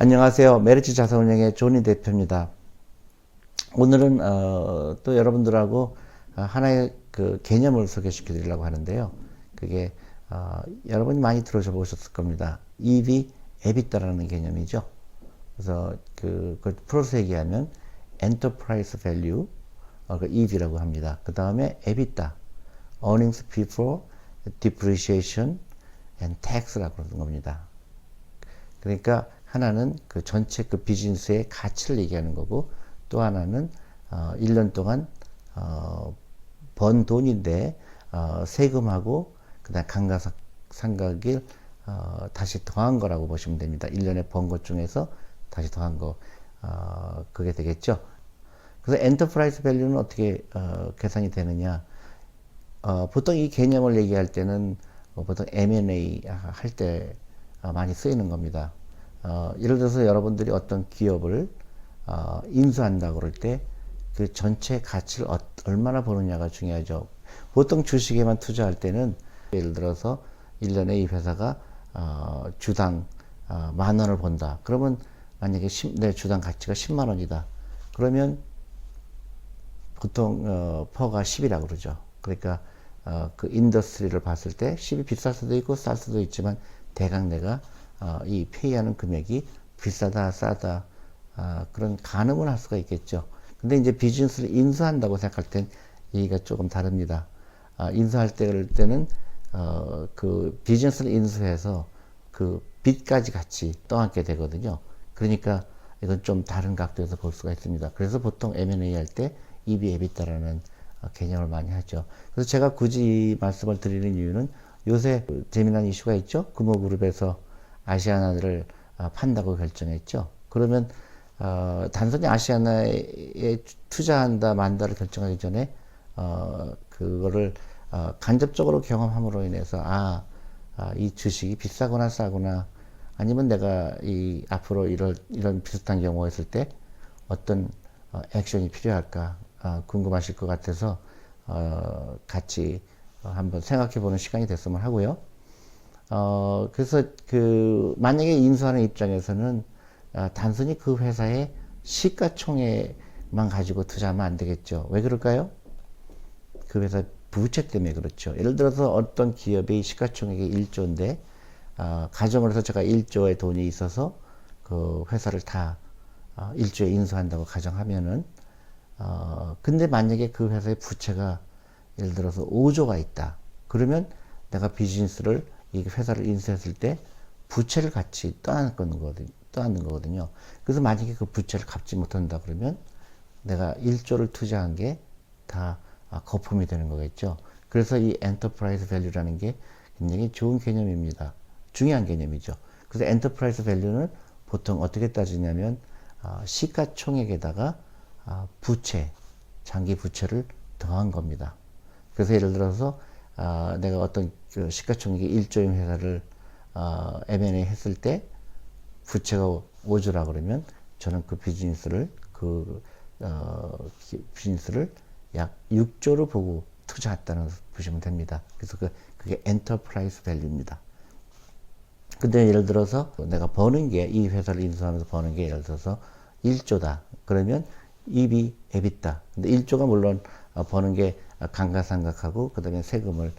안녕하세요. 메리츠 자산운용의 조니 대표입니다. 오늘은 또 여러분들하고 하나의 그 개념을 소개시켜 드리려고 하는데요. 그게 여러분이 많이 들어보셨을 겁니다. EV, EBITDA라는 개념이죠. 그래서 그 풀어서 얘기하면 Enterprise Value, 그 EV라고 합니다. 그 다음에 EBITDA, Earnings Before Depreciation and Tax라고 하는 겁니다. 그러니까 하나는 그 전체 그 비즈니스의 가치를 얘기하는 거고, 또 하나는 1년 동안 번 돈인데 세금하고 그다음 감가상각일 다시 더한 거라고 보시면 됩니다. 1년에 번 것 중에서 다시 더한 거, 그게 되겠죠. 그래서 엔터프라이즈 밸류는 어떻게 계산이 되느냐? 보통 이 개념을 얘기할 때는 보통 M&A 할 때 많이 쓰이는 겁니다. 예를 들어서 여러분들이 어떤 기업을 인수한다 그럴 때 그 전체 가치를 얼마나 보느냐가 중요하죠. 보통 주식에만 투자할 때는 예를 들어서 1년에 이 회사가 주당 10,000원을 번다. 그러면 만약에 내 주당 가치가 10만 원이다. 그러면 보통 퍼가 10이라고 그러죠. 그러니까 그 인더스트리를 봤을 때 10이 비쌀 수도 있고 쌀 수도 있지만 대강 내가 이 페이하는 금액이 비싸다 싸다 그런 가늠을 할 수가 있겠죠. 근데 이제 비즈니스를 인수한다고 생각할 땐 얘기가 조금 다릅니다. 인수할 때는 그 비즈니스를 인수해서 그 빚까지 같이 떠안게 되거든요. 그러니까 이건 좀 다른 각도에서 볼 수가 있습니다. 그래서 보통 M&A 할 때 EV, EBITDA라는 개념을 많이 하죠. 그래서 제가 굳이 이 말씀을 드리는 이유는 요새 재미난 이슈가 있죠. 금호그룹에서 아시아나를 판다고 결정했죠. 그러면 단순히 아시아나에 투자한다 만다를 결정하기 전에 그거를 간접적으로 경험함으로 인해서 이 주식이 비싸거나 싸거나 아니면 내가 앞으로 이런 비슷한 경우가 있을 때 어떤 액션이 필요할까 궁금하실 것 같아서 같이 한번 생각해 보는 시간이 됐으면 하고요. 그래서 만약에 인수하는 입장에서는 단순히 그 회사의 시가총액만 가지고 투자하면 안 되겠죠. 왜 그럴까요? 그 회사 부채 때문에 그렇죠. 예를 들어서 어떤 기업의 시가총액이 1조인데, 가정을 해서 제가 1조의 돈이 있어서 그 회사를 다 1조에 인수한다고 가정하면은, 근데 만약에 그 회사의 부채가 예를 들어서 5조가 있다. 그러면 내가 비즈니스를, 이 회사를 인수했을 때 부채를 같이 떠안는 거거든요. 그래서 만약에 그 부채를 갚지 못한다 그러면 내가 1조를 투자한 게 다 거품이 되는 거겠죠. 그래서 이 엔터프라이즈 밸류라는 게 굉장히 좋은 개념입니다. 중요한 개념이죠. 그래서 엔터프라이즈 밸류는 보통 어떻게 따지냐면 시가총액에다가 부채, 장기 부채를 더한 겁니다. 그래서 예를 들어서 내가 어떤 그 시가총액이 1조인 회사를 M&A 했을 때 부채가 5조라 그러면 저는 그 비즈니스를 약 6조로 보고 투자했다는 보시면 됩니다. 그래서 그게 엔터프라이즈 밸류입니다. 근데 예를 들어서 내가 버는 게 이 회사를 인수하면서 버는 게 예를 들어서 1조다. 그러면 EV, EBITDA. 근데 1조가 물론 버는 게 감가상각하고 그다음에 세금을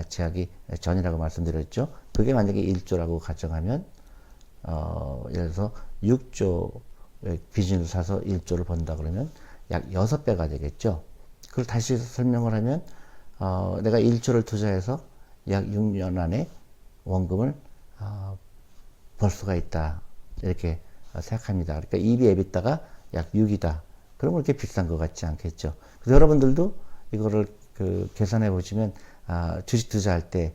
제하기 전이라고 말씀드렸죠. 그게 만약에 1조라고 가정하면 예를 들어서 6조 비즈니스 사서 1조를 번다 그러면 약 6배가 되겠죠. 그걸 다시 설명을 하면 내가 1조를 투자해서 약 6년 안에 원금을 벌 수가 있다. 이렇게 생각합니다. 그러니까 EV, EBITDA가 약 6이다. 그러면 그렇게 비싼 것 같지 않겠죠. 그래서 여러분들도 이거를 계산해 보시면 주식 투자할 때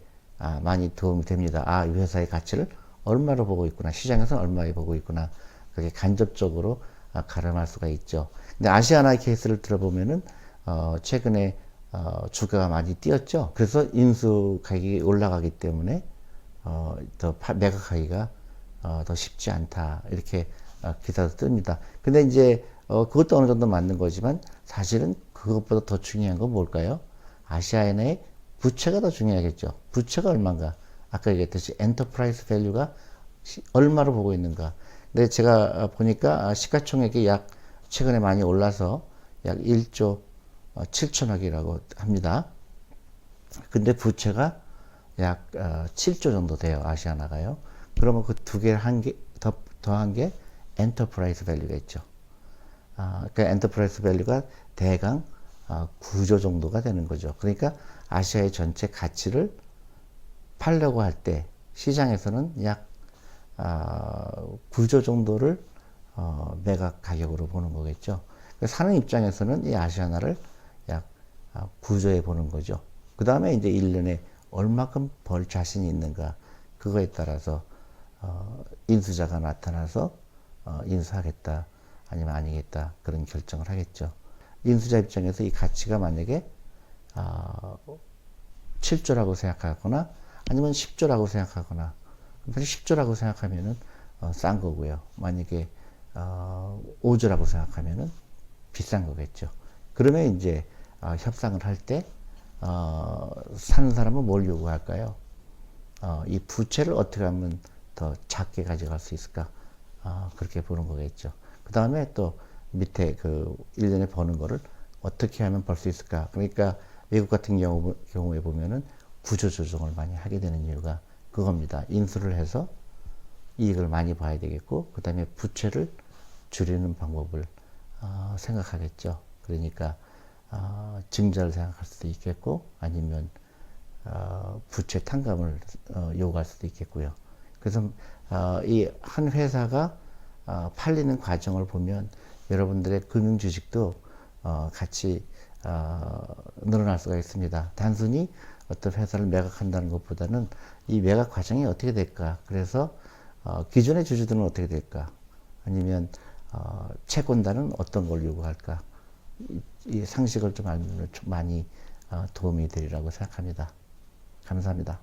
많이 도움이 됩니다. 이 회사의 가치를 얼마로 보고 있구나. 시장에서는 얼마에 보고 있구나. 그게 간접적으로 가늠할 수가 있죠. 근데 아시아나 케이스를 들어보면은 최근에 주가가 많이 뛰었죠. 그래서 인수 가격이 올라가기 때문에 더 매각하기가 더 쉽지 않다. 이렇게 기사도 뜹니다. 근데 이제 그것도 어느 정도 맞는 거지만 사실은 그것보다 더 중요한 건 뭘까요? 아시아나의 부채가 더 중요하겠죠. 부채가 얼마인가? 아까 얘기했듯이 엔터프라이즈 밸류가 얼마로 보고 있는가? 근데 제가 보니까 시가총액이 약 최근에 많이 올라서 약 1조 7천억이라고 합니다. 근데 부채가 약 7조 정도 돼요. 아시아나가요. 그러면 그 두 개를 더한 게 엔터프라이즈 밸류가 있죠. 그러니까 엔터프라이즈 밸류가 대강 9조 정도가 되는 거죠. 그러니까 아시아의 전체 가치를 팔려고 할 때 시장에서는 약 9조 정도를 매각 가격으로 보는 거겠죠. 사는 입장에서는 이 아시아나를 약 9조에 보는 거죠. 그 다음에 이제 1년에 얼마큼 벌 자신이 있는가, 그거에 따라서 인수자가 나타나서 인수하겠다 아니면 아니겠다 그런 결정을 하겠죠. 인수자 입장에서 이 가치가 만약에 7조라고 생각하거나 아니면 10조라고 생각하거나, 10조라고 생각하면은 싼 거고요. 만약에 5조라고 생각하면은 비싼 거겠죠. 그러면 이제 협상을 할 때 사는 사람은 뭘 요구할까요? 이 부채를 어떻게 하면 더 작게 가져갈 수 있을까? 그렇게 보는 거겠죠. 그 다음에 또 밑에 그 1년에 버는 거를 어떻게 하면 벌 수 있을까? 그러니까 외국 같은 경우에 보면은 구조 조정을 많이 하게 되는 이유가 그겁니다. 인수를 해서 이익을 많이 봐야 되겠고, 그 다음에 부채를 줄이는 방법을 생각하겠죠. 그러니까 증자를 생각할 수도 있겠고, 아니면 부채 탕감을 요구할 수도 있겠고요. 그래서 이 한 회사가 팔리는 과정을 보면 여러분들의 금융 주식도 같이 늘어날 수가 있습니다. 단순히 어떤 회사를 매각한다는 것보다는 이 매각 과정이 어떻게 될까? 그래서 기존의 주주들은 어떻게 될까? 아니면 채권단은 어떤 걸 요구할까? 이 상식을 좀 알면 좀 많이 도움이 되리라고 생각합니다. 감사합니다.